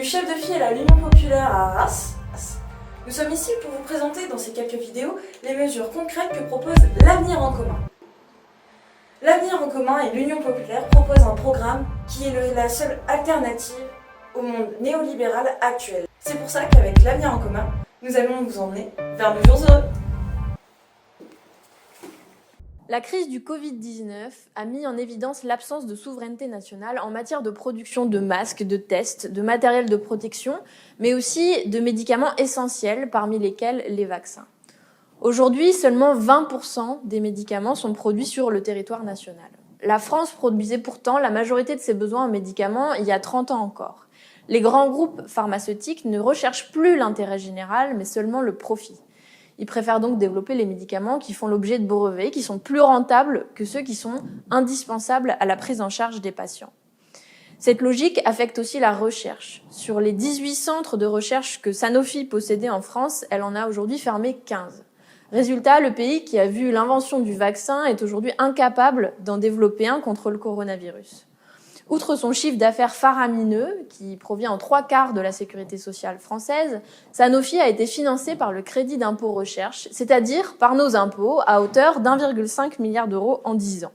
chef de file à l'Union populaire à Arras. Nous sommes ici pour vous présenter dans ces quelques vidéos les mesures concrètes que propose l'Avenir en commun. L'Avenir en commun et l'Union populaire proposent un programme qui est la seule alternative au monde néolibéral actuel. C'est pour ça qu'avec l'Avenir en commun, nous allons vous emmener vers nos jours heureux. La crise du Covid-19 a mis en évidence l'absence de souveraineté nationale en matière de production de masques, de tests, de matériel de protection, mais aussi de médicaments essentiels, parmi lesquels les vaccins. Aujourd'hui, seulement 20% des médicaments sont produits sur le territoire national. La France produisait pourtant la majorité de ses besoins en médicaments il y a 30 ans encore. Les grands groupes pharmaceutiques ne recherchent plus l'intérêt général, mais seulement le profit. Ils préfèrent donc développer les médicaments qui font l'objet de brevets, qui sont plus rentables que ceux qui sont indispensables à la prise en charge des patients. Cette logique affecte aussi la recherche. Sur les 18 centres de recherche que Sanofi possédait en France, elle en a aujourd'hui fermé 15. Résultat, le pays qui a vu l'invention du vaccin est aujourd'hui incapable d'en développer un contre le coronavirus. Outre son chiffre d'affaires faramineux, qui provient en 3/4 de la sécurité sociale française, Sanofi a été financé par le crédit d'impôt recherche, c'est-à-dire par nos impôts, à hauteur d'1,5 milliard d'euros en 10 ans.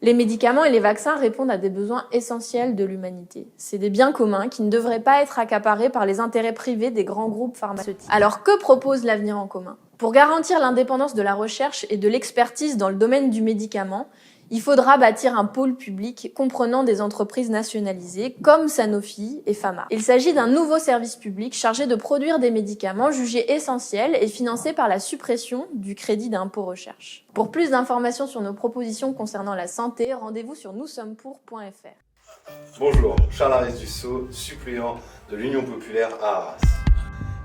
Les médicaments et les vaccins répondent à des besoins essentiels de l'humanité. C'est des biens communs qui ne devraient pas être accaparés par les intérêts privés des grands groupes pharmaceutiques. Alors que propose l'Avenir en commun ? Pour garantir l'indépendance de la recherche et de l'expertise dans le domaine du médicament, il faudra bâtir un pôle public comprenant des entreprises nationalisées comme Sanofi et Pharma. Il s'agit d'un nouveau service public chargé de produire des médicaments jugés essentiels et financés par la suppression du crédit d'impôt recherche. Pour plus d'informations sur nos propositions concernant la santé, rendez-vous sur noussomespour.fr. Bonjour, Charles Dussault, suppléant de l'Union populaire à Arras.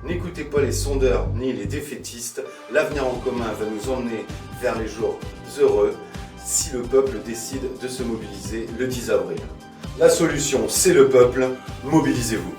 N'écoutez pas les sondeurs ni les défaitistes, l'Avenir en commun va nous emmener vers les jours heureux si le peuple décide de se mobiliser le 10 avril. La solution, c'est le peuple, mobilisez-vous.